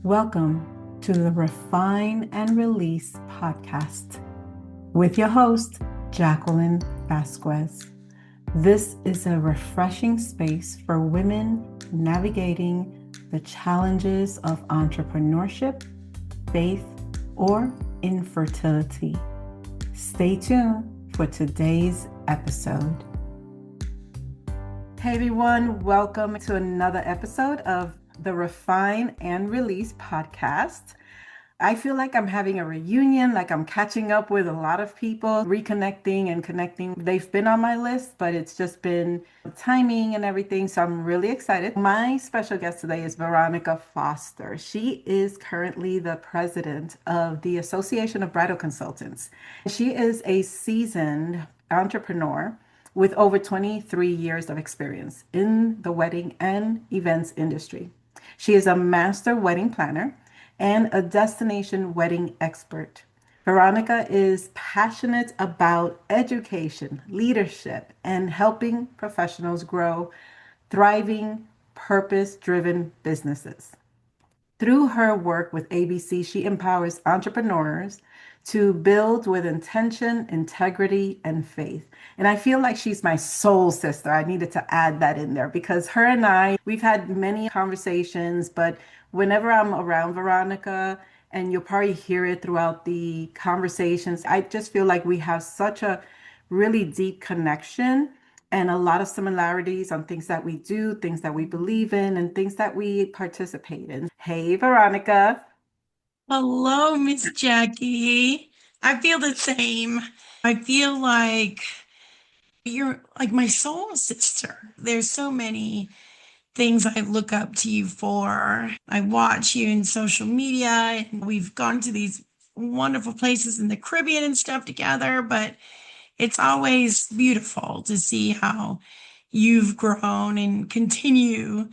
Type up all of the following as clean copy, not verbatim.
Welcome to the Refine and Release podcast with your host, Jacqueline Vazquez. This is a refreshing space for women navigating the challenges of entrepreneurship, faith, or infertility. Stay tuned for today's episode. Hey everyone, welcome to another episode of the Refine and Release podcast. I feel like I'm having a reunion, like I'm catching up with a lot of people, reconnecting and connecting. They've been on my list, but it's just been timing and everything. So I'm really excited. My special guest today is Veronica Foster. She is currently the president of the Association of Bridal Consultants. She is a seasoned entrepreneur with over 23 years of experience in the wedding and events industry. She is a master wedding planner and a destination wedding expert. Veronica is passionate about education, leadership, and helping professionals grow thriving, purpose-driven businesses. Through her work with ABC, she empowers entrepreneurs to build with intention, integrity, and faith. And I feel like she's my soul sister. I needed to add that in there because her and I, we've had many conversations, but whenever I'm around Veronica, and you'll probably hear it throughout the conversations, I just feel like we have such a really deep connection and a lot of similarities on things that we do, things that we believe in, and things that we participate in. Hey, Veronica. Hello, Miss Jackie. I feel the same. I feel like you're like my soul sister. There's so many things I look up to you for. I watch you in social media, and we've gone to these wonderful places in the Caribbean and stuff together, but it's always beautiful to see how you've grown and continue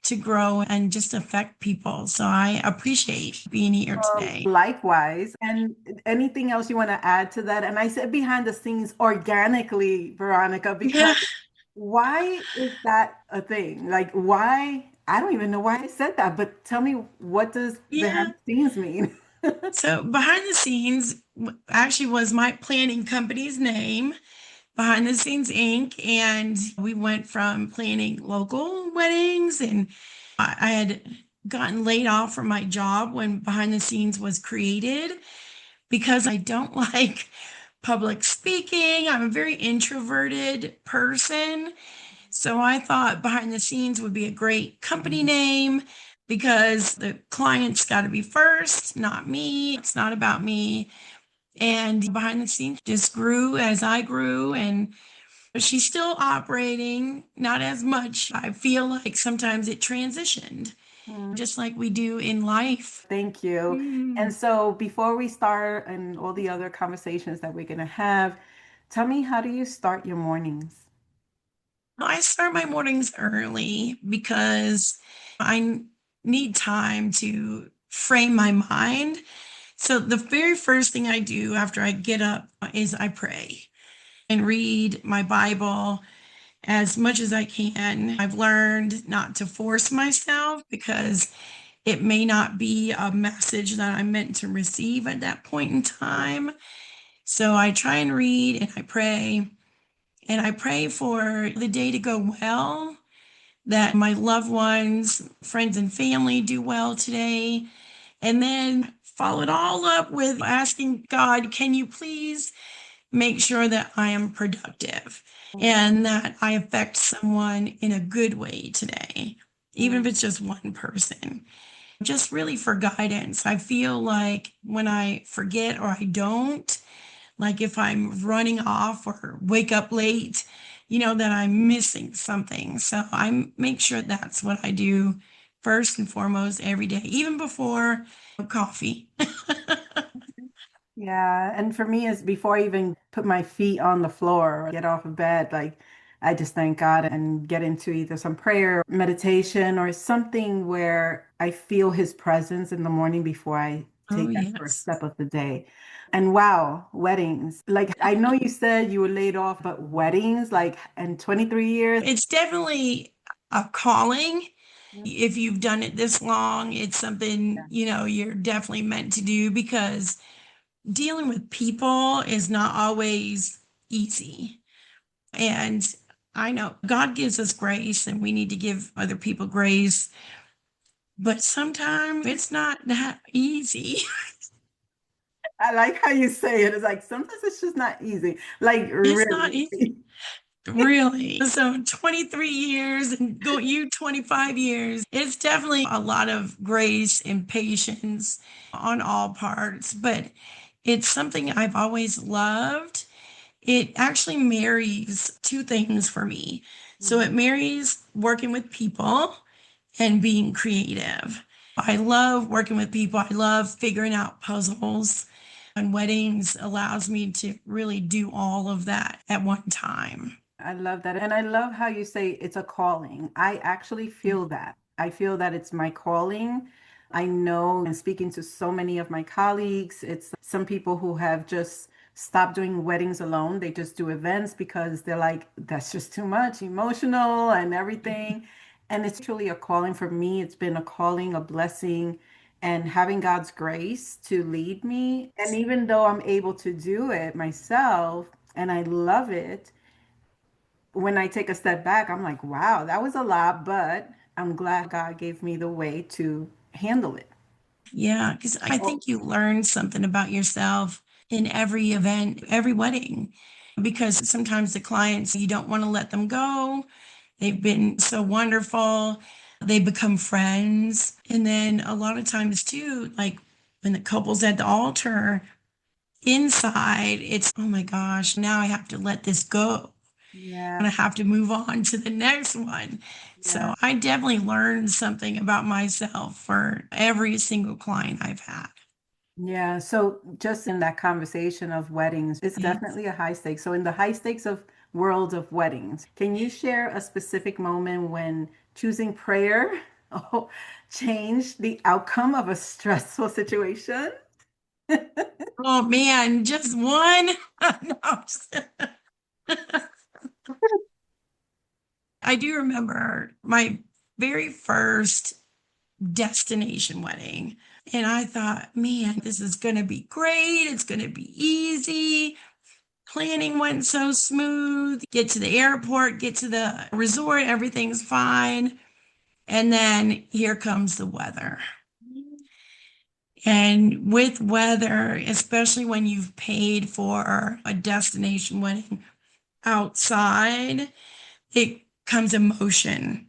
to grow and just affect people. So I appreciate being here today. Likewise. And anything else you want to add to that? And I said behind the scenes organically, Veronica, because Yeah. why is that a thing? Like, why? I don't even know why I said that, but tell me, what does behind Yeah. the scenes mean? So behind the scenes actually was my planning company's name, Behind the Scenes Inc. And we went from planning local weddings, and I had gotten laid off from my job when Behind the Scenes was created because I don't like public speaking. I'm a very introverted person. So I thought Behind the Scenes would be a great company name because the client's got to be first, not me. It's not about me. And Behind the Scenes just grew as I grew, and she's still operating, not as much. I feel like sometimes it transitioned, Mm, just like we do in life. thank you. And Mm. so before we start and all the other conversations that we're going to have, tell me, how do you start your mornings? I start my mornings early because I need time to frame my mind. So the very first thing I do after I get up is I pray and read my Bible as much as I can. I've learned not to force myself because it may not be a message that I'm meant to receive at that point in time. So I try and read and I pray. And I pray for the day to go well, that my loved ones, friends, and family do well today. And then follow it all up with asking God, can you please make sure that I am productive and that I affect someone in a good way today, even if Mm. it's just one person? Just really for guidance. I feel like when I forget or I don't, like if I'm running off or wake up late, that I'm missing something. So I make sure that's what I do first and foremost every day, even before coffee. Yeah, and for me, it's before I even put my feet on the floor or get off of bed, like I just thank God and get into either some prayer, meditation, or something where I feel His presence in the morning before I Oh, take that first yes. step of the day. And wow, weddings. Like I know you said you were laid off, but weddings, like in 23 years. It's definitely a calling. If you've done it this long, it's something, Yes. you're definitely meant to do because dealing with people is not always easy. And I know God gives us grace and we need to give other people grace, but sometimes it's not that easy. I like how you say it. It's like sometimes it's just not easy. Like It's not really. easy. Really. So 23 years and go you 25 years. It's definitely a lot of grace and patience on all parts, but it's something I've always loved. It actually marries two things for me. So Mm. it marries working with people and being creative. I love working with people. I love figuring out puzzles, and weddings allows me to really do all of that at one time. I love that. And I love how you say it's a calling. I actually feel that. I feel that it's my calling. I know, and speaking to so many of my colleagues, it's some people who have just stopped doing weddings alone. They just do events because they're like, that's just too much, emotional and everything. And it's truly a calling for me. It's been a calling, a blessing, and having God's grace to lead me. And even though I'm able to do it myself and I love it, when I take a step back, I'm like, wow, that was a lot, but I'm glad God gave me the way to handle it. Yeah, because I Oh, think you learn something about yourself in every event, every wedding, because sometimes the clients, you don't want to let them go. They've been so wonderful. They become friends. And then a lot of times, too, like when the couple's at the altar, inside, it's, oh my gosh, now I have to let this go yeah, and I have to move on to the next one. yeah, So I definitely learned something about myself for every single client I've had. yeah. So just in that conversation of weddings, it's Yes. definitely a high stakes. So in the high stakes of world of weddings, can you share a specific moment when choosing prayer oh, changed the outcome of a stressful situation? Oh man, just one? No, I do remember my very first destination wedding. And I thought, man, this is going to be great. It's going to be easy. Planning went so smooth. Get to the airport, get to the resort, everything's fine. And then here comes the weather. And with weather, especially when you've paid for a destination wedding outside, it comes emotion.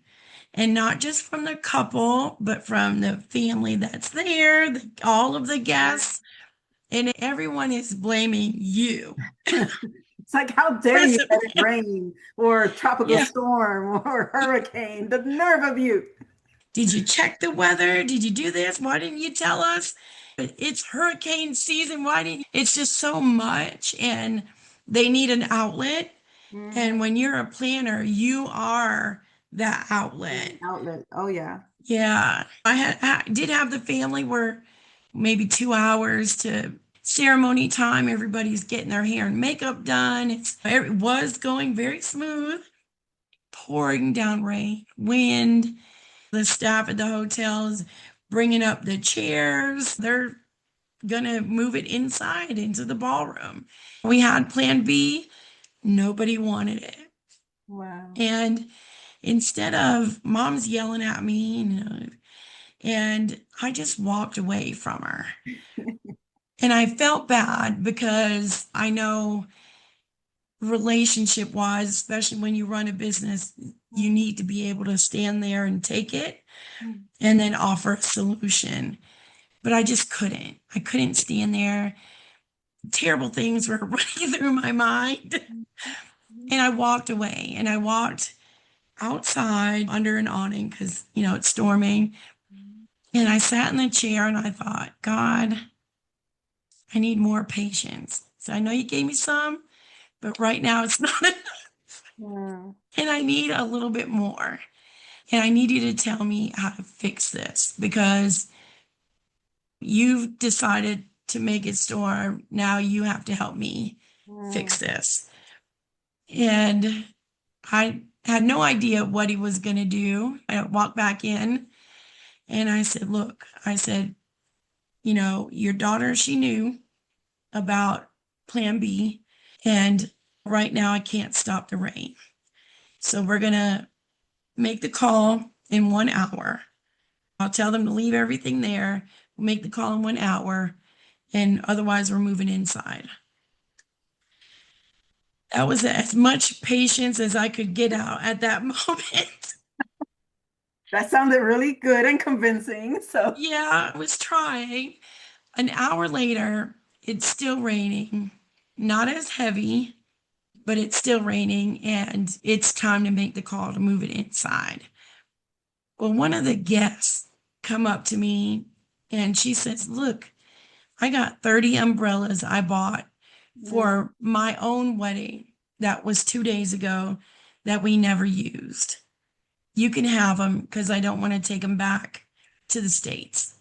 And not just from the couple, but from the family that's there, all of the guests, and everyone is blaming you. It's like, how dare you let it Principally. rain or tropical Yeah. storm or hurricane? The nerve of you. Did you check the weather? Did you do this? Why didn't you tell us? It's hurricane season. Why didn't it's just so much and they need an outlet. Hmm. And when you're a planner, you are that outlet. Outlet. Oh yeah. Yeah. I did have the family where maybe 2 hours to ceremony time. Everybody's getting their hair and makeup done. It was going very smooth, pouring down rain, wind. The staff at the hotel is bringing up the chairs. They're going to move it inside into the ballroom. We had plan B. Nobody wanted it. Wow. And instead of mom's yelling at me, and I just walked away from her. And I felt bad because I know relationship wise, especially when you run a business, you need to be able to stand there and take it and then offer a solution. But I just couldn't. I couldn't stand there. Terrible things were running through my mind. And I walked away and I walked outside under an awning because, it's storming. And I sat in the chair and I thought, God, I need more patience. So I know you gave me some, but right now it's not enough. Yeah. And I need a little bit more. And I need you to tell me how to fix this because you've decided to make it storm. Now you have to help me Mm. fix this. And I had no idea what he was going to do. I walked back in and I said, look, I said, your daughter, she knew about plan B. And right now I can't stop the rain. So we're going to make the call in 1 hour. I'll tell them to leave everything there. We'll make the call in 1 hour. And otherwise, we're moving inside. That was as much patience as I could get out at that moment. That sounded really good and convincing. So, Yeah, I was trying. An hour later, it's still raining, not as heavy, but it's still raining, and it's time to make the call to move it inside. Well, one of the guests come up to me and she says, look, I got 30 umbrellas I bought mm, for my own wedding that was 2 days ago that we never used. You can have them because I don't want to take them back to the States.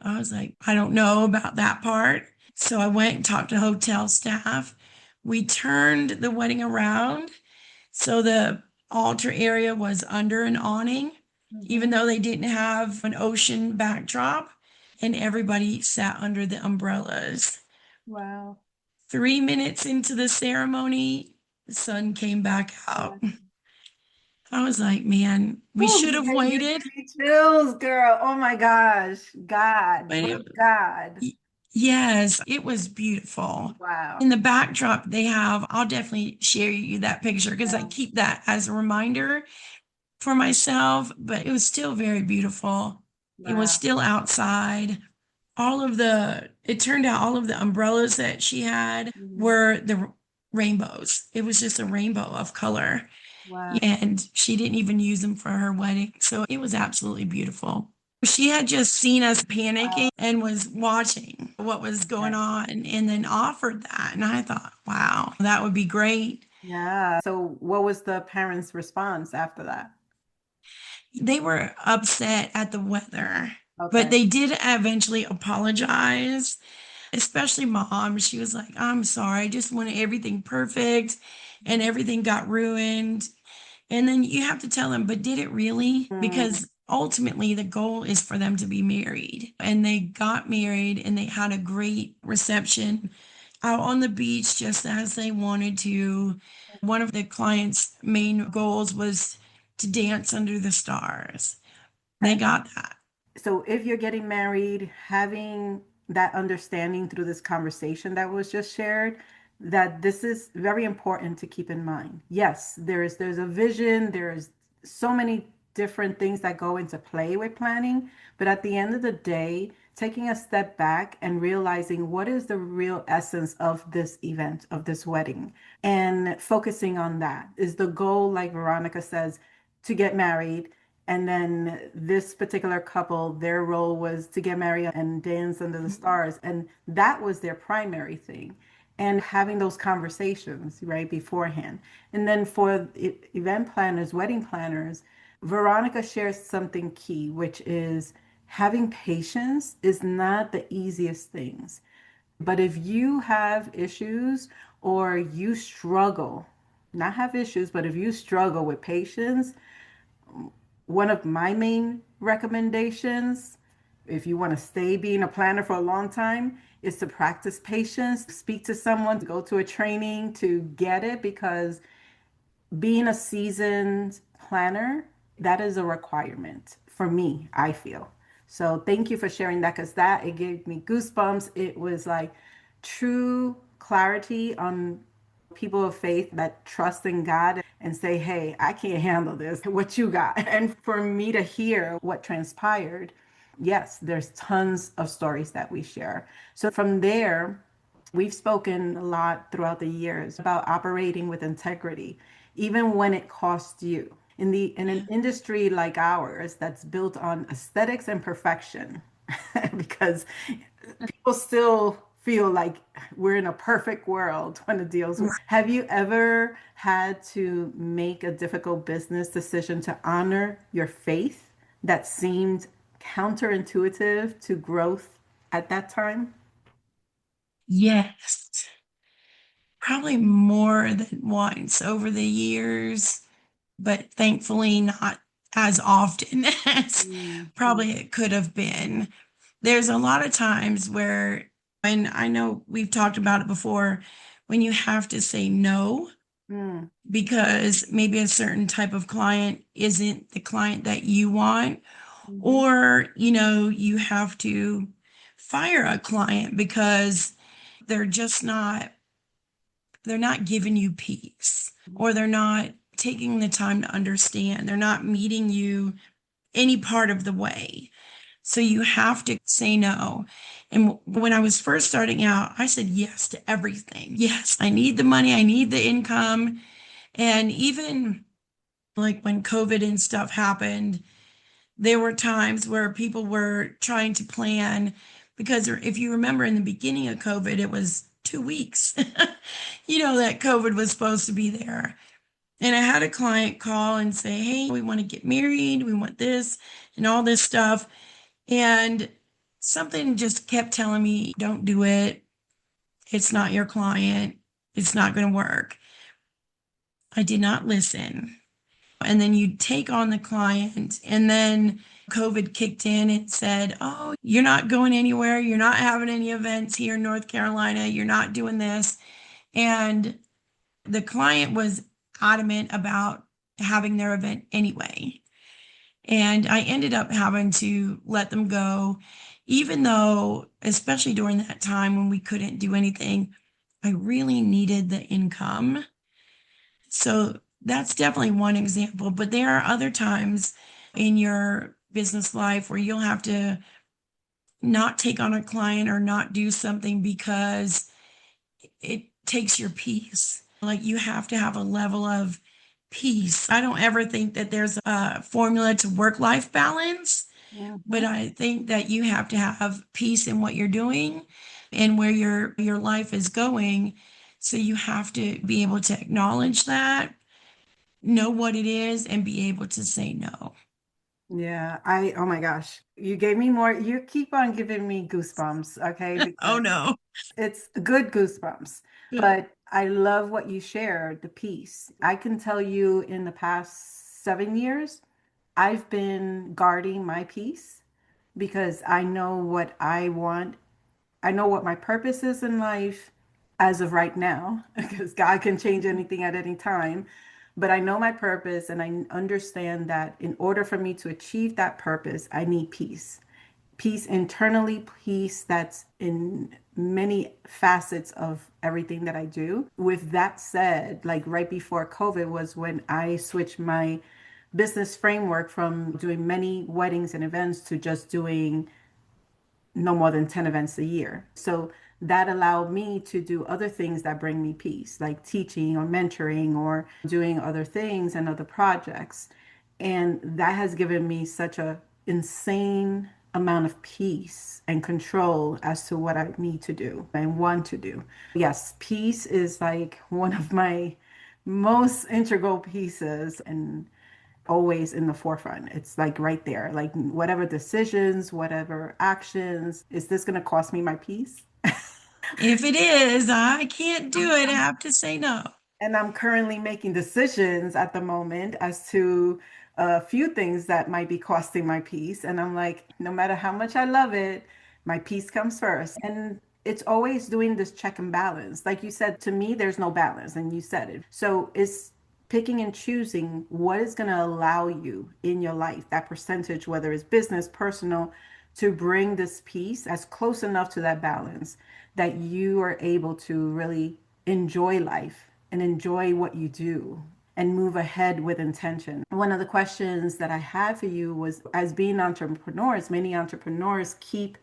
I was like, I don't know about that part. So I went and talked to hotel staff. We turned the wedding around. So the altar area was under an awning, even mhm. though they didn't have an ocean backdrop, and everybody sat under the umbrellas. Wow. 3 minutes into the ceremony, the sun came back out. Yeah. I was like, man, we Oh, should you have gave waited. me chills, girl. Oh my gosh. God, But but God. yes, it was beautiful. Wow. In the backdrop, they have, I'll definitely share you that picture because I Yeah. keep that as a reminder for myself, but it was still very beautiful. It was Wow. still outside. It turned out all of the umbrellas that she had Mhm. were the rainbows. It was just a rainbow of color. Wow. And she didn't even use them for her wedding. So it was absolutely beautiful. She had just seen us panicking Wow. and was watching what was going Okay. on and then offered that. And I thought, wow, that would be great. Yeah. So, what was the parents' response after that? They were upset at the weather, but Okay. they did eventually apologize, especially mom. She was like, I'm sorry, I just wanted everything perfect and everything got ruined. And then you have to tell them, but did it really? Mm, Because ultimately the goal is for them to be married. And they got married and they had a great reception out on the beach just as they wanted to. One of the clients' main goals was to dance under the stars. They okay. got that. So, if you're getting married, having that understanding through this conversation that was just shared, that this is very important to keep in mind. Yes, there's a vision, there's so many different things that go into play with planning, but at the end of the day, taking a step back and realizing what is the real essence of this event, of this wedding, and focusing on that is the goal, like Veronica says, to get married. And then this particular couple, their role was to get married and dance under the stars. And that was their primary thing. And having those conversations, right, beforehand. And then for event planners, wedding planners, Veronica shares something key, which is having patience is not the easiest things. But if you have issues or you struggle, not have issues, but if you struggle with patience, one of my main recommendations, if you want to stay being a planner for a long time, is to practice patience, speak to someone, to go to a training to get it, because being a seasoned planner, that is a requirement for me, I feel. So thank you for sharing that, because that it gave me goosebumps. It was like true clarity on people of faith that trust in God and say, hey, I can't handle this. What you got? And for me to hear what transpired, yes, there's tons of stories that we share. So from there, we've spoken a lot throughout the years about operating with integrity, even when it costs you. In an Yeah. industry like ours that's built on aesthetics and perfection, because people still feel like we're in a perfect world when it deals with. Have you ever had to make a difficult business decision to honor your faith that seemed counterintuitive to growth at that time? Yes, probably more than once over the years. but thankfully not as often as Mm, probably it could have been. There's a lot of times where, and I know we've talked about it before, when you have to say no mm, because maybe a certain type of client isn't the client that you want, mhm, or, you have to fire a client because they're just not, they're not giving you peace, or they're not taking the time to understand. They're not meeting you any part of the way. So you have to say no. And when I was first starting out, I said yes to everything. Yes, I need the money, I need the income. And even like when COVID and stuff happened, there were times where people were trying to plan, because if you remember in the beginning of COVID, it was 2 weeks, that COVID was supposed to be there. And I had a client call and say, hey, we want to get married, we want this and all this stuff. And something just kept telling me, don't do it. It's not your client. It's not going to work. I did not listen. And then you take on the client, and then COVID kicked in and said, oh, you're not going anywhere. You're not having any events here in North Carolina. You're not doing this. And the client was adamant about having their event anyway. And I ended up having to let them go, even though, especially during that time when we couldn't do anything, I really needed the income. So that's definitely one example. But there are other times in your business life where you'll have to not take on a client or not do something because it takes your peace. Like you have to have a level of peace. I don't ever think that there's a formula to work-life balance, but mhm. I think that you have to have peace in what you're doing and where your life is going. So you have to be able to acknowledge that, know what it is, and be able to say no. Yeah, oh my gosh, you gave me more, you keep on giving me goosebumps, okay? Oh Because no. it's good goosebumps. Good. But I love what you shared, the piece. I can tell you in the past 7 years, I've been guarding my peace because I know what I want. I know what my purpose is in life as of right now, because God can change anything at any time. But I know my purpose, and I understand that in order for me to achieve that purpose, I need peace. Peace internally, peace that's in many facets of everything that I do. With that said, like right before COVID was when I switched my business framework from doing many weddings and events to just doing no more than 10 events a year. So that allowed me to do other things that bring me peace, like teaching or mentoring or doing other things and other projects. And that has given me such a insane amount of peace and control as to what I need to do and want to do. Yes, peace is like one of my most integral pieces, and always in the forefront. It's like right there. Like whatever decisions, whatever actions, is this going to cost me my peace? If it is, I can't do it. I have to say no. And I'm currently making decisions at the moment as to a few things that might be costing my peace. And I'm like, no matter how much I love it, my peace comes first. And it's always doing this check and balance. Like you said, to me, there's no balance, and you said it. So it's picking and choosing what is going to allow you in your life, that percentage, whether it's business, personal, to bring this peace as close enough to that balance that you are able to really enjoy life and enjoy what you do and move ahead with intention. One of the questions that I had for you was, as being entrepreneurs, many entrepreneurs keep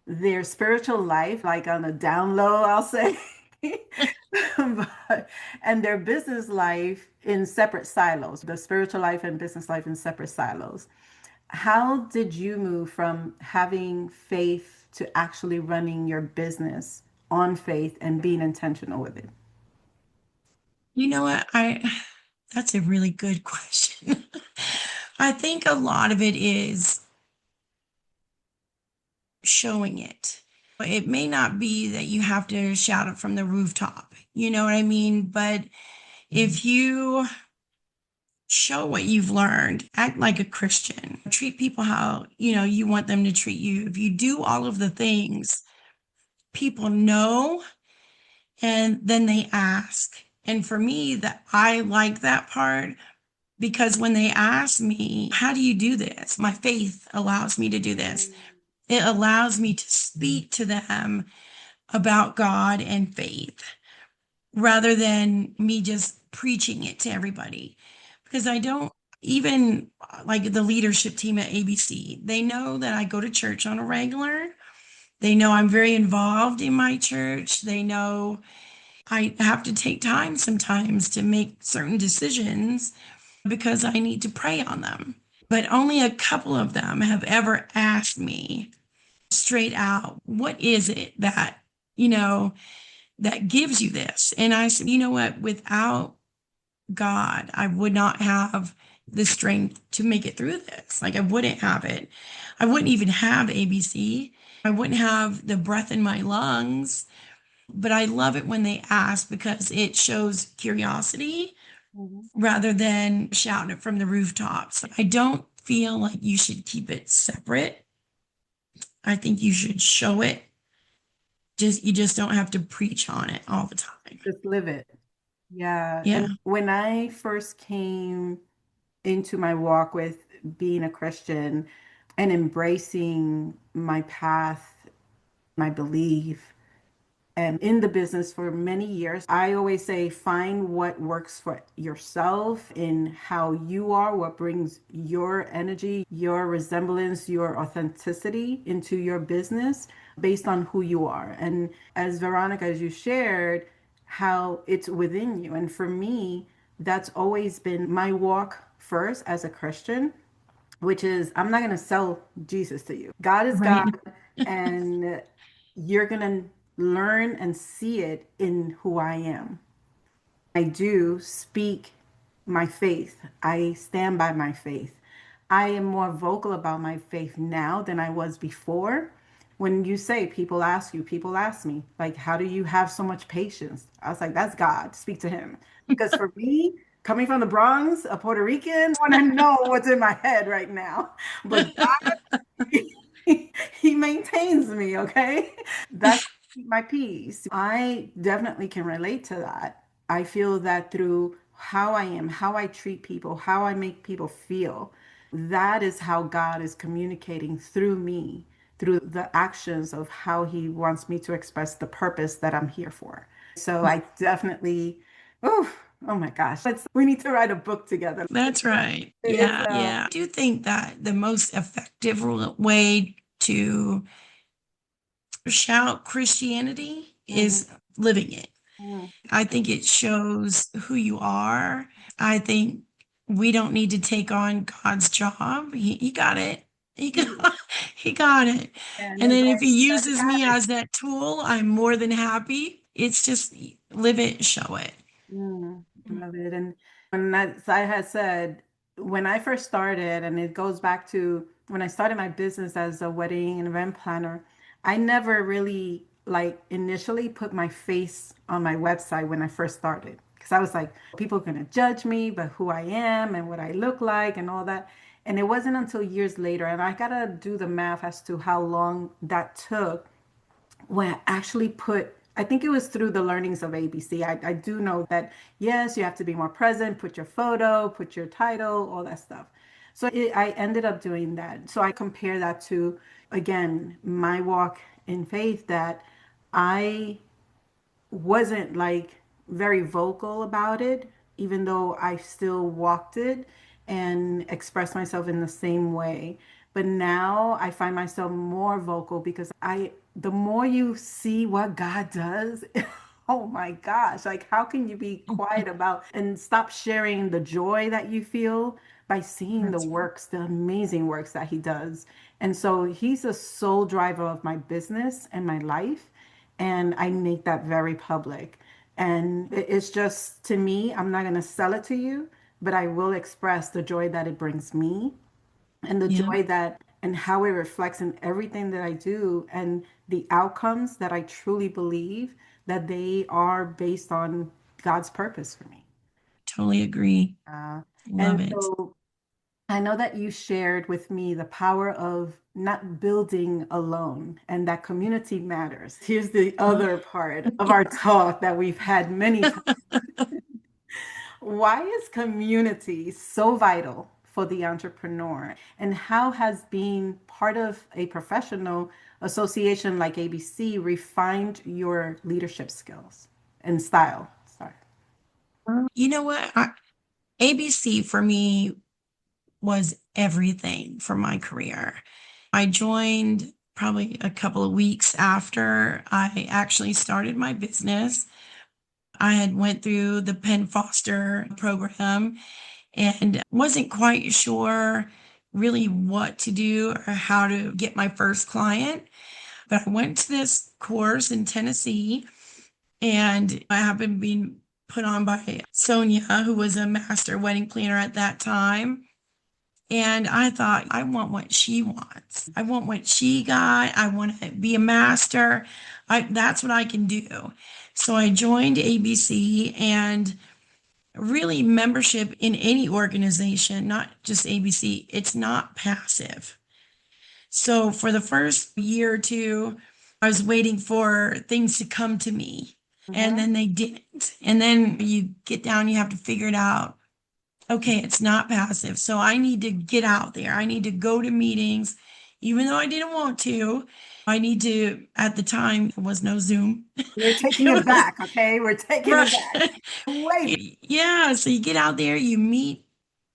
their spiritual life like on a down low, I'll say. But, and their business life in separate silos, the spiritual life and business life in separate silos. How did you move from having faith to actually running your business on faith and being intentional with it? You know what? That's a really good question. I think a lot of it is showing it. It may not be that you have to shout it from the rooftop, you know what I mean? But if you show what you've learned, act like a Christian, treat people how, you want them to treat you. If you do all of the things, people know and then they ask. And for me, that I like that part because when they ask me, how do you do this? My faith allows me to do this. It allows me to speak to them about God and faith rather than me just preaching it to everybody. Because I don't even like the leadership team at ABC, they know that I go to church on a regular. They know I'm very involved in my church. They know I have to take time sometimes to make certain decisions because I need to pray on them. But only a couple of them have ever asked me straight out, what is it that gives you this? And I said, you know what? Without God, I would not have the strength to make it through this. Like, I wouldn't have it. I wouldn't even have ABC. I wouldn't have the breath in my lungs. But I love it when they ask because it shows curiosity Mhm. rather than shouting it from the rooftops. I don't feel like you should keep it separate. I think you should show it. You just don't have to preach on it all the time. Just live it. Yeah. And Yeah. when I first came into my walk with being a Christian and embracing my path, my belief, and in the business for many years, I always say find what works for yourself in how you are, what brings your energy, your resemblance, your authenticity into your business based on who you are. And as Veronica, as you shared, how it's within you. And for me, that's always been my walk first as a Christian, which is I'm not going to sell Jesus to you. God is God, Right. and you're going to learn and see it in who I am. I do speak my faith. I stand by my faith. I am more vocal about my faith now than I was before. When you say people ask you, people ask me, like, how do you have so much patience? I was like, that's God. Speak to him. Because for me, coming from the Bronx, a Puerto Rican, I want to know what's in my head right now. But he maintains me, okay? That's my peace. I definitely can relate to that. I feel that through how I am, how I treat people, how I make people feel, that is how God is communicating through me, through the actions of how he wants me to express the purpose that I'm here for. So I definitely, oh, oh my gosh, we need to write a book together. That's right. It's Yeah. Yeah. I do think that the most effective way to shout Christianity mhm, is living it. mhm. I think it shows who you are. I think we don't need to take on God's job. He got it. He got it. And And as then if long he as he uses me has it. as that tool, I'm more than happy. It's just live it, show it. Love it. And when as I had said, when I first started, and it goes back to when I started my business as a wedding and event planner, I never really like initially put my face on my website when I first started. Because I was like, people are gonna judge me, but who I am and what I look like and all that. And it wasn't until years later, and I gotta do the math as to how long that took when I actually put, I think it was through the learnings of ABC. I do know that, yes, you have to be more present, put your photo, put your title, all that stuff. So I ended up doing that. So I compare that to, again, my walk in faith that I wasn't like very vocal about it, even though I still walked it and expressed myself in the same way. But now I find myself more vocal because the more you see what God does, oh my gosh, like how can you be quiet about and stop sharing the joy that you feel by seeing the That's right. works, the amazing works that he does? And so he's a sole driver of my business and my life, and I make that very public. And it's just to me, I'm not going to sell it to you, but I will express the joy that it brings me and the Yeah, joy that and how it reflects in everything that I do and the outcomes that I truly believe that they are based on God's purpose for me. totally agree. Uh, Love And it. so I know that you shared with me the power of not building alone and that community matters. Here's the other part of our talk that we've had many times. Why is community so vital for the entrepreneur? And how has being part of a professional association like ABC refined your leadership skills and style? Sorry. You know what? ABC for me was everything for my career. I joined probably a couple of weeks after I actually started my business. I had went through the Penn Foster program and wasn't quite sure really what to do or how to get my first client. But I went to this course in Tennessee and I happened being put on by Sonia, who was a master wedding planner at that time. And I thought, I want what she wants. I want what she got. I want to be a master. That's what I can do. So I joined ABC, and really membership in any organization, not just ABC, it's not passive. So for the first year or two, I was waiting for things to come to me, and Mhm. then they didn't. And then you get down, you have to figure it out. Okay, it's not passive. So I need to get out there. I need to go to meetings, even though I didn't want to. I need to, at the time, there was no Zoom. We're taking It it was, back, okay? We're taking it right. back. Way back. Yeah, so you get out there, you meet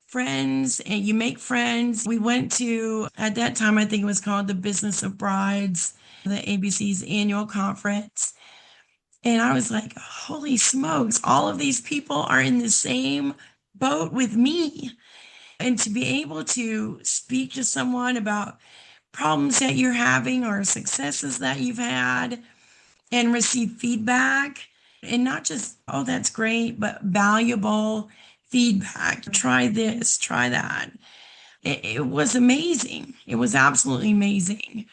friends and you make friends. We went to, at that time, I think it was called the Business of Brides, the ABC's annual conference. And I was like, holy smokes, all of these people are in the same boat with me. And to be able to speak to someone about problems that you're having or successes that you've had and receive feedback, and not just, oh, that's great, but valuable feedback. Try this, try that. It was amazing. It was absolutely amazing.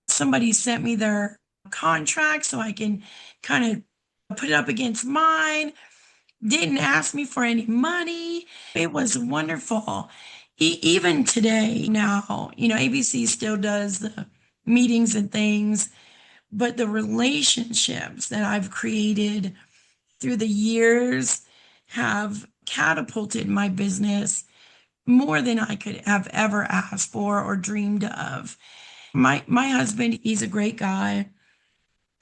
Somebody sent me their contract so I can kind of put it up against mine. Didn't ask me for any money. It was wonderful. Even today, now, ABC still does the meetings and things, but the relationships that I've created through the years have catapulted my business more than I could have ever asked for or dreamed of. My husband, he's a great guy.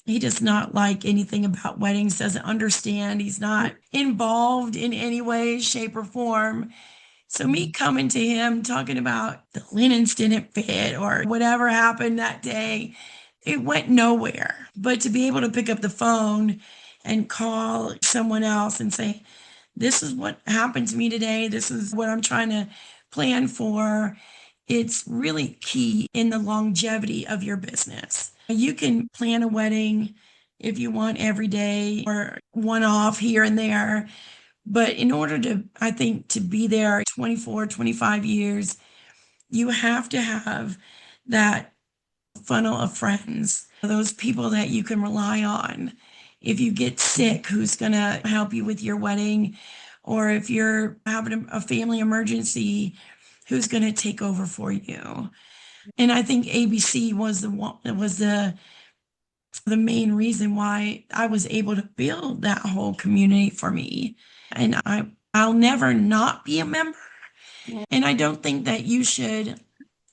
He does not like anything about weddings, doesn't understand. He's not involved in any way, shape, or form. So me coming to him talking about the linens didn't fit or whatever happened that day, it went nowhere. But to be able to pick up the phone and call someone else and say, this is what happened to me today. This is what I'm trying to plan for. It's really key in the longevity of your business. You can plan a wedding if you want every day or one off here and there. But in order to, I think, to be there 24, 25 years, you have to have that funnel of friends, those people that you can rely on. If you get sick, who's going to help you with your wedding? Or if you're having a family emergency, who's going to take over for you? And I think ABC was the one, was the main reason why I was able to build that whole community for me. And I'll never not be a member. And I don't think that you should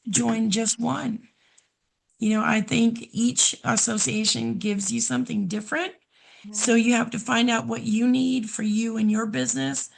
join just one. I think each association gives you something different. So you have to find out what you need for you and your business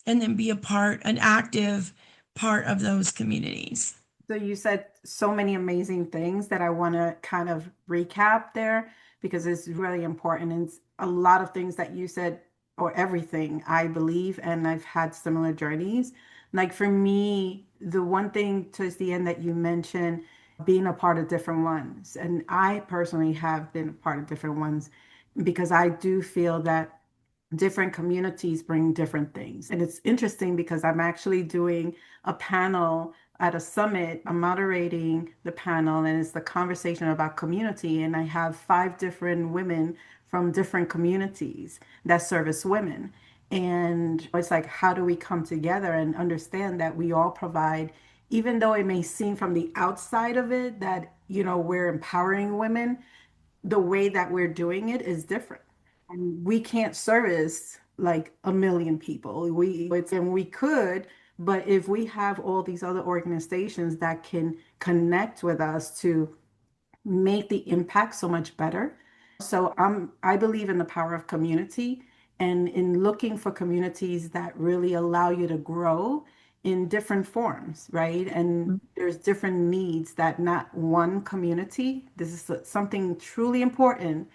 and then be an active part of those communities. So you said so many amazing things that I want to kind of recap there because it's really important. And it's a lot of things that you said, or everything, I believe, and I've had similar journeys. Like for me, the one thing towards the end that you mentioned, being a part of different ones. And I personally have been a part of different ones because I do feel that different communities bring different things. And it's interesting because I'm actually doing a panel at a summit. I'm moderating the panel, and it's the conversation about community. And I have five different women from different communities that service women. And it's like, how do we come together and understand that we all provide, even though it may seem from the outside of it that, we're empowering women, the way that we're doing it is different. And we can't service like a million people. And we could, but if we have all these other organizations that can connect with us to make the impact so much better. So I believe in the power of community and in looking for communities that really allow you to grow in different forms, right? And there's different needs that not one community, this is something truly important.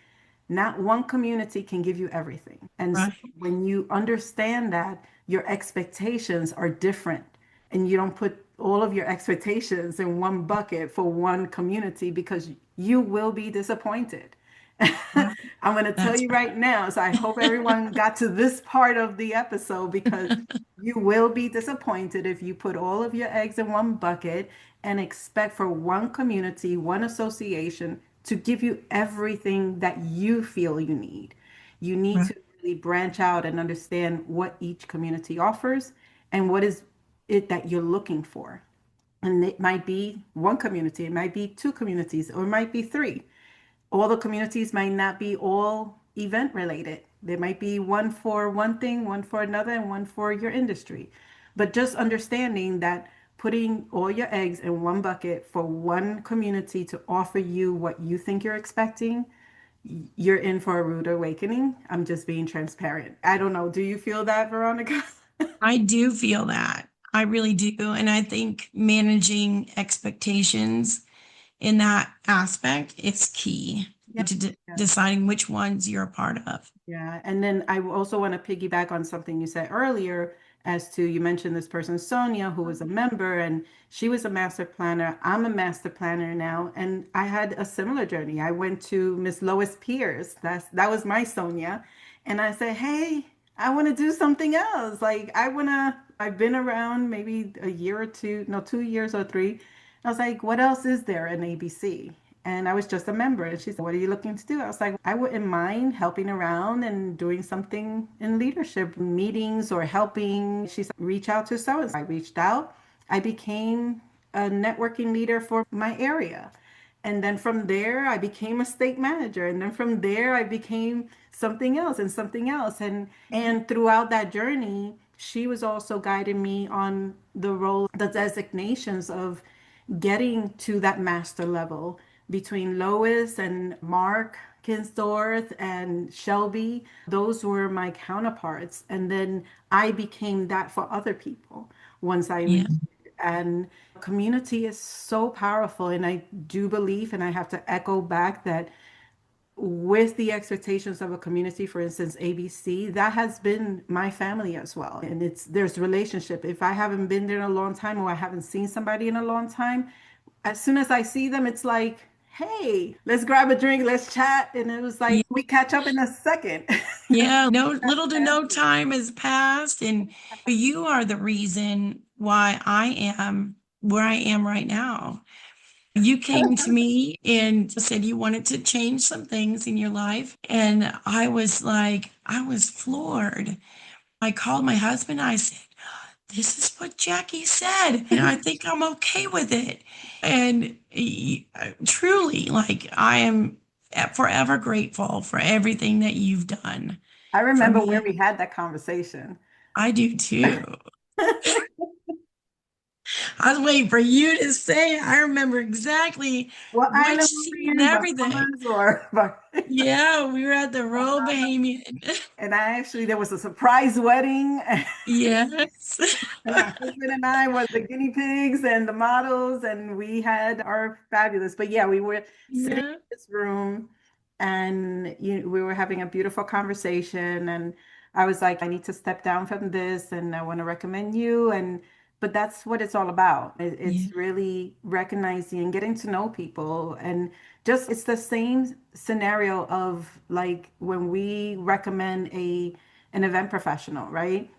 Not one community can give you everything. And so Right. when you understand that your expectations are different and you don't put all of your expectations in one bucket for one community because you will be disappointed. Right. I'm going to tell That's you right now. So I hope everyone got to this part of the episode because you will be disappointed if you put all of your eggs in one bucket and expect for one community, one association to give you everything that you feel you need. You need right. to really branch out and understand what each community offers and what is it that you're looking for. And it might be one community, it might be two communities, or it might be three. All the communities might not be all event related. There might be one for one thing, one for another, and one for your industry. But just understanding that putting all your eggs in one bucket for one community to offer you what you think you're expecting, you're in for a rude awakening. I'm just being transparent. I don't know. Do you feel that, Veronica? I do feel that. I really do. And I think managing expectations in that aspect is key Yeah. to Yeah. deciding which ones you're a part of. Yeah, and then I also want to piggyback on something you said earlier as to you mentioned this person, Sonia, who was a member and she was a master planner. I'm a master planner now, and I had a similar journey. I went to Miss Lois Pierce. That was my Sonia. And I said, hey, I want to do something else. Like I've been around maybe a year or two, no, 2 years or three. I was like, what else is there in ABC? And I was just a member. And she said, what are you looking to do? I was like, I wouldn't mind helping around and doing something in leadership meetings or helping. She said, reach out to so and so. I reached out. I became a networking leader for my area. And then from there, I became a state manager. And then from there, I became something else and something else. And throughout that journey, she was also guiding me on the role, the designations of getting to that master level between Lois and Mark Kinsdorf and Shelby. Those were my counterparts. And then I became that for other people once I Yeah. reached it. And community is so powerful. And I do believe, and I have to echo back that with the expectations of a community, for instance, ABC, that has been my family as well. And there's relationship. If I haven't been there in a long time or I haven't seen somebody in a long time, as soon as I see them, it's like, hey, let's grab a drink, let's chat. And it was like, Yeah. we catch up in a second. Yeah. No, little to no time has passed. And you are the reason why I am where I am right now. You came to me and said you wanted to change some things in your life. And I was like, I was floored. I called my husband. I said, this is what Jackie said. And I think I'm okay with it. And truly, like, I am forever grateful for everything that you've done I for remember where me. we had that conversation. I do too. I was waiting for you to say it. I remember exactly What which island were seat we and in? everything. Bahamas or Yeah, we were at the Royal Bahamian. and there was a surprise wedding. Yes. And my husband and I were the guinea pigs and the models, and we had our fabulous. But yeah, we were sitting Yeah. in this room, and we were having a beautiful conversation. And I was like, I need to step down from this, and I want to recommend you. And but that's what it's all about. Yeah. It's really recognizing and getting to know people, and just it's the same scenario of like when we recommend an event professional, right?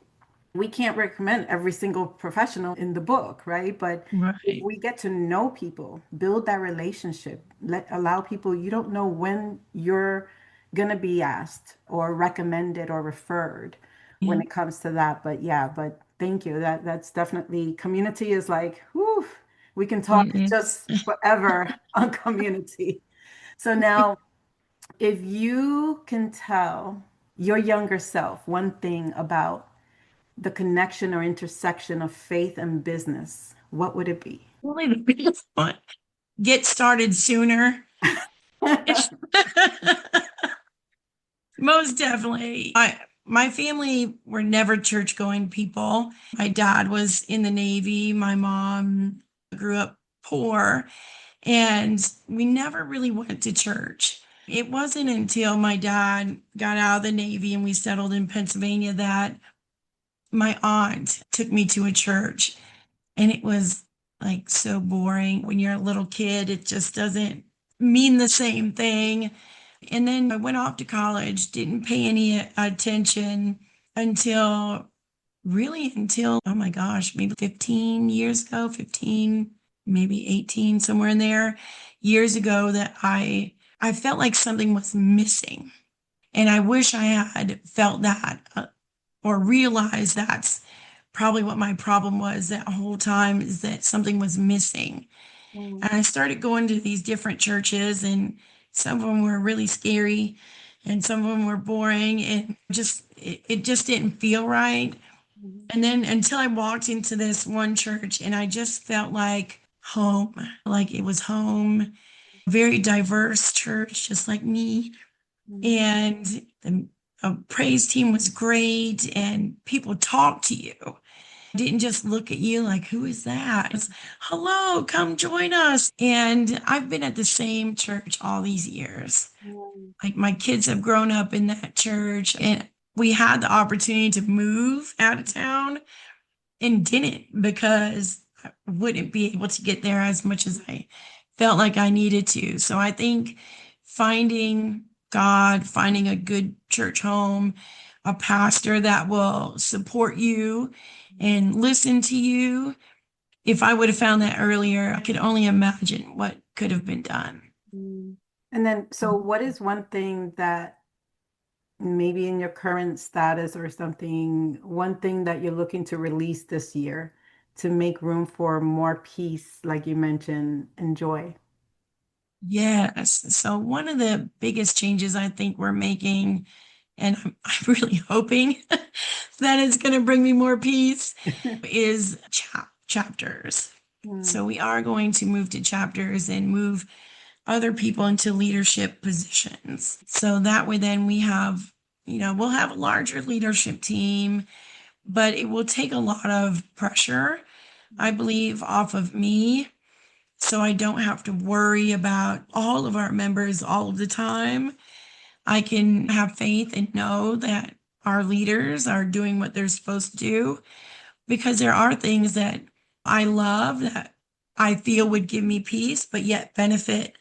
We can't recommend every single professional in the book, right? But if Right. we get to know people, build that relationship, allow people, you don't know when you're gonna be asked or recommended or referred. when it comes to that. But yeah, but thank you. That's definitely community is like, whew, we can talk Mm-mm. just forever on community. So now, if you can tell your younger self one thing about the connection or intersection of faith and business, what would it be? Really the biggest one. Get started sooner. Most definitely. My family were never church going people. My dad was in the Navy. My mom grew up poor, and we never really went to church. It wasn't until my dad got out of the Navy and we settled in Pennsylvania that my aunt took me to a church. And it was like so boring. When you're a little kid, it just doesn't mean the same thing. And then I went off to college, didn't pay any attention until oh my gosh, maybe 15 years ago, 15, maybe 18, somewhere in there, years ago that I felt like something was missing. And I wish I had felt that or realized that's probably what my problem was that whole time is that something was missing. Mm, And I started going to these different churches, and some of them were really scary, and some of them were boring, and it just didn't feel right. mm, And then until I walked into this one church, and I just felt like it was home. Very diverse church, just like me. mm, And the praise team was great, and people talked to you. Didn't just look at you like, who is that? It's, hello, come join us. And I've been at the same church all these years. mm, Like my kids have grown up in that church, and we had the opportunity to move out of town and didn't because I wouldn't be able to get there as much as I felt like I needed to. So I think finding God, finding a good church home, a pastor that will support you and listen to you. If I would have found that earlier, I could only imagine what could have been done. mm. And then, so what is one thing that maybe in your current status or something, one thing that you're looking to release this year to make room for more peace, like you mentioned, and joy? Yes. So one of the biggest changes I think we're making, and I'm really hoping that it's going to bring me more peace, is chapters. Mm, So we are going to move to chapters and move other people into leadership positions. So that way, then we'll have a larger leadership team, but it will take a lot of pressure, I believe, off of me. So I don't have to worry about all of our members all of the time. I can have faith and know that our leaders are doing what they're supposed to do because there are things that I love that I feel would give me peace, but yet benefit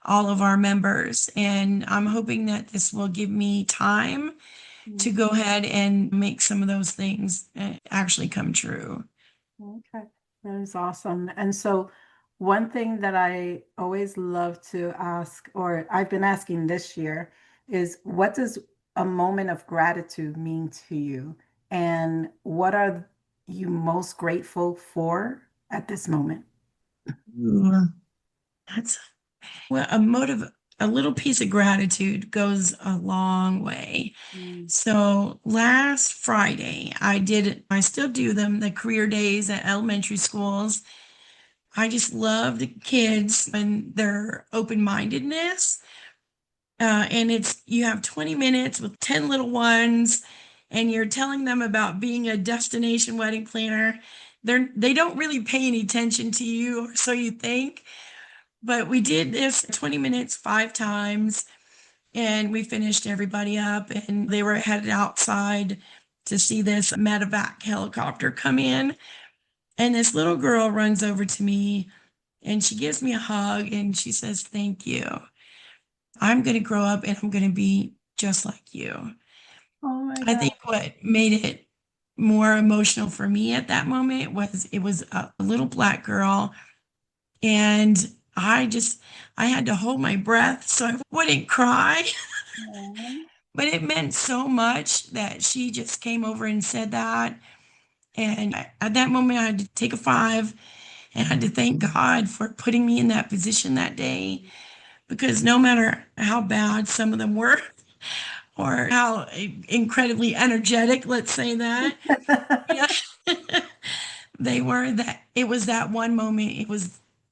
all of our members. And I'm hoping that this will give me time to mm. go ahead and make some of those things actually come true. Okay, that is awesome. And so, one thing that I always love to ask, or I've been asking this year, is what does a moment of gratitude mean to you? And what are you most grateful for at this moment? Ooh, that's well, a little piece of gratitude goes a long way. Mm, So last Friday, I still do them, the career days at elementary schools. I just love the kids and their open-mindedness. And you have 20 minutes with 10 little ones, and you're telling them about being a destination wedding planner. They don't really pay any attention to you, or so you think. But we did this 20 minutes, 5 times, and we finished everybody up, and they were headed outside to see this medevac helicopter come in. And this little girl runs over to me and she gives me a hug and she says, "Thank you. I'm going to grow up and I'm going to be just like you." oh my I God. think what made it more emotional for me at that moment was it was a little black girl, and I had to hold my breath so I wouldn't cry. Aw. But it meant so much that she just came over and said that. And at that moment, I had to take a five and I had to thank God for putting me in that position that day. Because no matter how bad some of them were, or how incredibly energetic, let's say that, yeah, they were, that it was that one moment.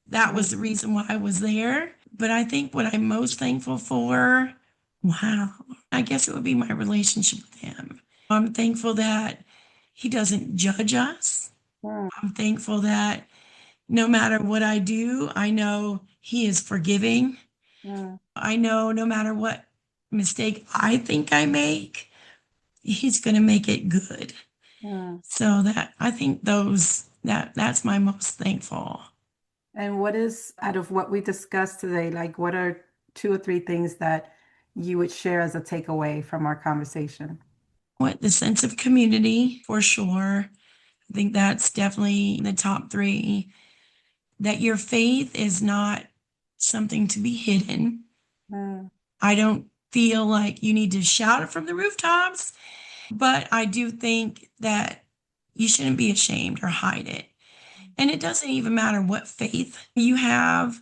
That was the reason why I was there. But I think what I'm most thankful for, wow, I guess it would be my relationship with him. I'm thankful that he doesn't judge us. Mm, I'm thankful that no matter what I do, I know he is forgiving. mm, I know no matter what mistake I think I make, he's going to make it good. mm. So that I think that's my most thankful. And what is, out of what we discussed today, like what are two or three things that you would share as a takeaway from our conversation? What the sense of community for sure. I think that's definitely the top three. That your faith is not something to be hidden. Mm, I don't feel like you need to shout it from the rooftops, but I do think that you shouldn't be ashamed or hide it. And it doesn't even matter what faith you have.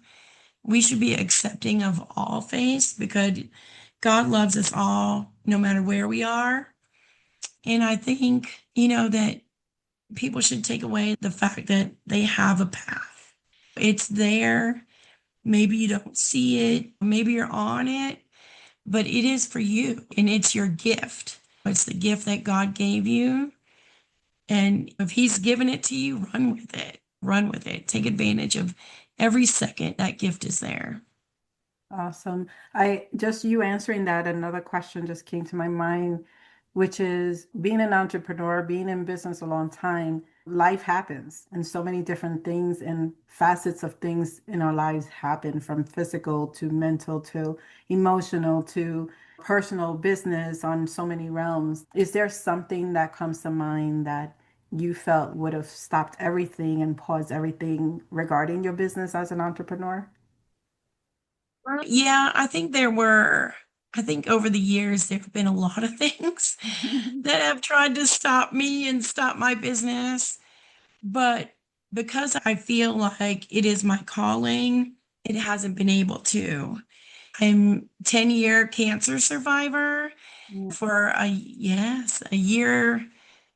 We should be accepting of all faiths because God loves us all, no matter where we are. And I think, that people should take away the fact that they have a path. It's there. Maybe you don't see it. Maybe you're on it, but it is for you and it's your gift. It's the gift that God gave you. And if He's given it to you, run with it. Run with it. Take advantage of every second that gift is there. awesome. I just you answering that, another question just came to my mind, which is being an entrepreneur, being in business a long time, life happens and so many different things and facets of things in our lives happen from physical to mental to emotional to personal business on so many realms. Is there something that comes to mind that you felt would have stopped everything and paused everything regarding your business as an entrepreneur? Yeah, I think over the years, there have been a lot of things that have tried to stop me and stop my business. But because I feel like it is my calling, it hasn't been able to. I'm 10-year cancer survivor for a year,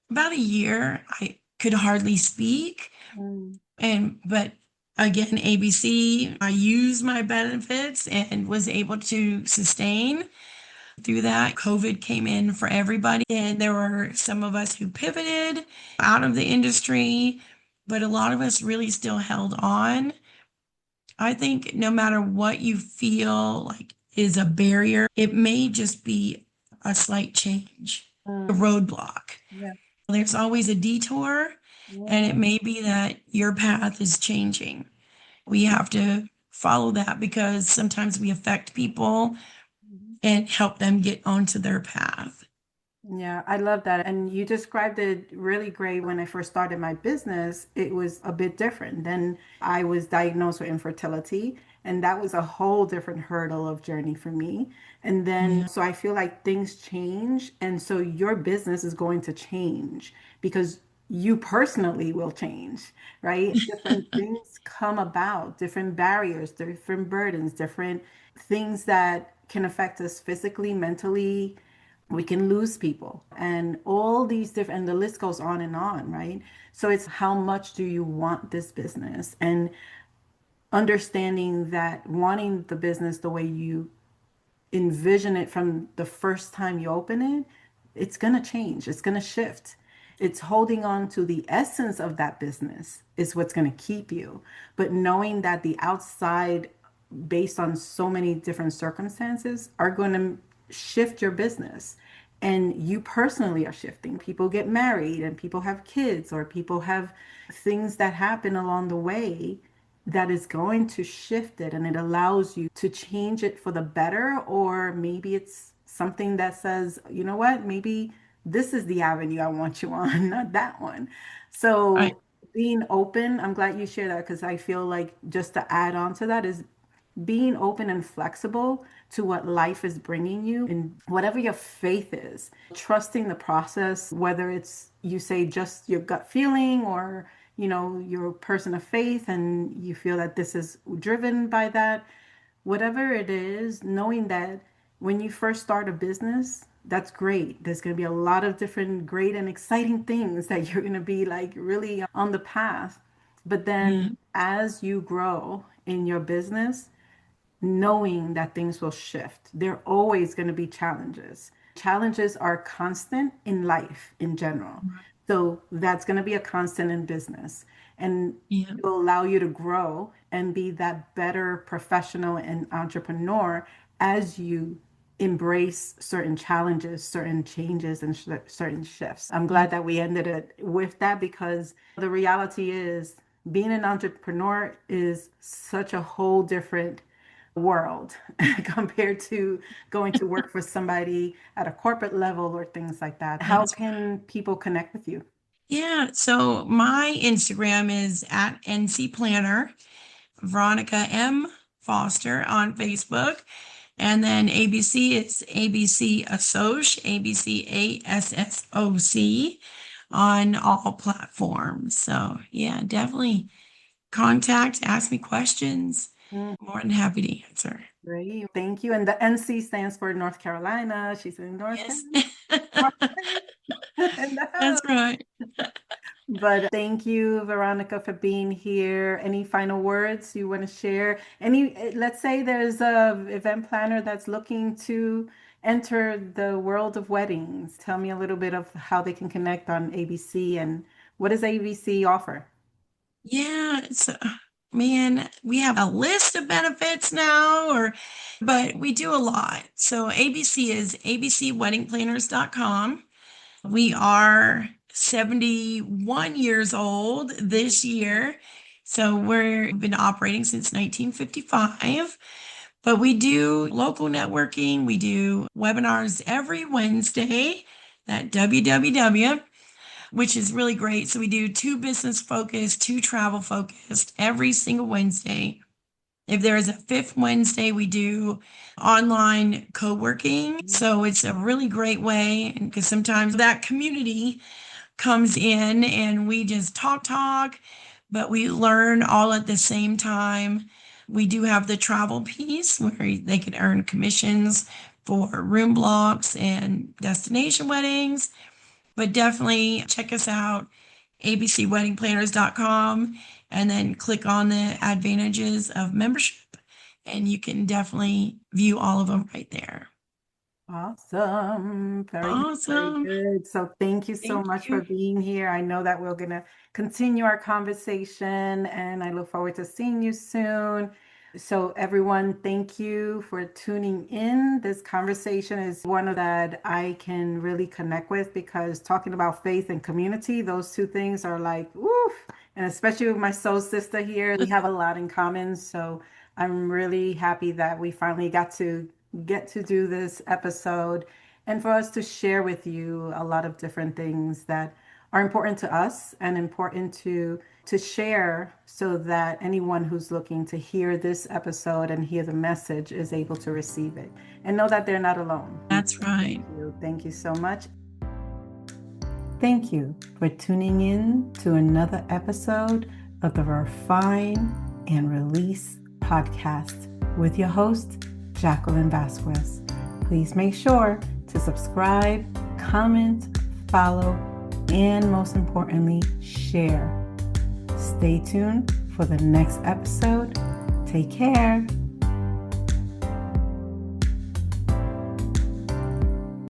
about a year. I could hardly speak. Mm, But again, ABC, I used my benefits and was able to sustain through that. COVID came in for everybody, and there were some of us who pivoted out of the industry, but a lot of us really still held on. I think no matter what you feel like is a barrier, it may just be a slight change, a mm, roadblock. yeah. There's always a detour, and it Yeah. may be that your path is changing. We have to follow that because sometimes we affect people Mhm. and help them get onto their path. Yeah, I love that. And you described it really great. When I first started my business, it was a bit different. Then I was diagnosed with infertility, and that was a whole different hurdle of journey for me. And then, Yeah. so I feel like things change. And so your business is going to change because you personally will change, right? Different things come about, different barriers, different burdens, different things that can affect us physically, mentally. We can lose people and all these different, and the list goes on, right? So it's how much do you want this business, and understanding that wanting the business the way you envision it from the first time you open it, it's going to change, it's going to shift. It's holding on to the essence of that business is what's going to keep you. But knowing that the outside, based on so many different circumstances, are going to shift your business. And you personally are shifting. People get married and people have kids, or people have things that happen along the way that is going to shift it, and it allows you to change it for the better. Or maybe it's something that says, you know what, maybe this is the avenue I want you on, not that one. I So being open, I'm glad you share that, because I feel like just to add on to that is being open and flexible to what life is bringing you and whatever your faith is, trusting the process, whether it's you say just your gut feeling or you're a person of faith and you feel that this is driven by that, whatever it is, knowing that when you first start a business, that's great. There's going to be a lot of different great and exciting things that you're going to be like really on the path. But Yeah. then as you grow in your business, knowing that things will shift. There are always going to be challenges. Challenges are constant in life in general. Right. So that's going to be a constant in business. And Yeah. it will allow you to grow and be that better professional and entrepreneur as you embrace certain challenges, certain changes, and certain shifts. I'm Yeah. glad that we ended it with that because the reality is being an entrepreneur is such a whole different world compared to going to work for somebody at a corporate level or things like that. How That's can people connect with you? Yeah, so my Instagram is at NC Planner, Veronica M. Foster on Facebook. And then ABC is ABC Assoc, ABCASSOC on all platforms. So yeah, definitely contact, ask me questions. Mm, More than happy to answer. great. Thank you. And the NC stands for North Carolina. She's in North Yes. Carolina. In the That's house. right. But thank you, Veronica, for being here. Any final words you want to share? Let's say there's a event planner that's looking to enter the world of weddings. Tell me a little bit of how they can connect on ABC and what does ABC offer? Yeah, man, we have a list of benefits now, but we do a lot. So ABC is abcweddingplanners.com. We are 71 years old this year. So we've been operating since 1955. But we do local networking. We do webinars every Wednesday at www, which is really great. So we do two business focused, two travel focused every single Wednesday. If there is a fifth Wednesday, we do online co-working. So it's a really great way because sometimes that community comes in and we just talk, but we learn all at the same time. We do have the travel piece where they can earn commissions for room blocks and destination weddings, but definitely check us out, abcweddingplanners.com, and then click on the advantages of membership, and you can definitely view all of them right there. Awesome. Very good. Very Awesome. good. So thank you so Thank much for you. being here. I know that we're going to continue our conversation and I look forward to seeing you soon. So everyone, thank you for tuning in. This conversation is one that I can really connect with because talking about faith and community, those two things are like, woof. And especially with my soul sister here, we have a lot in common. So I'm really happy that we finally get to do this episode and for us to share with you a lot of different things that are important to us and important to share so that anyone who's looking to hear this episode and hear the message is able to receive it and know that they're not alone. That's right. Thank you. Thank you so much. Thank you for tuning in to another episode of the Refine and Release podcast with your host, Jacqueline Vazquez. Please make sure to subscribe, comment, follow, and most importantly, share. Stay tuned for the next episode. Take care.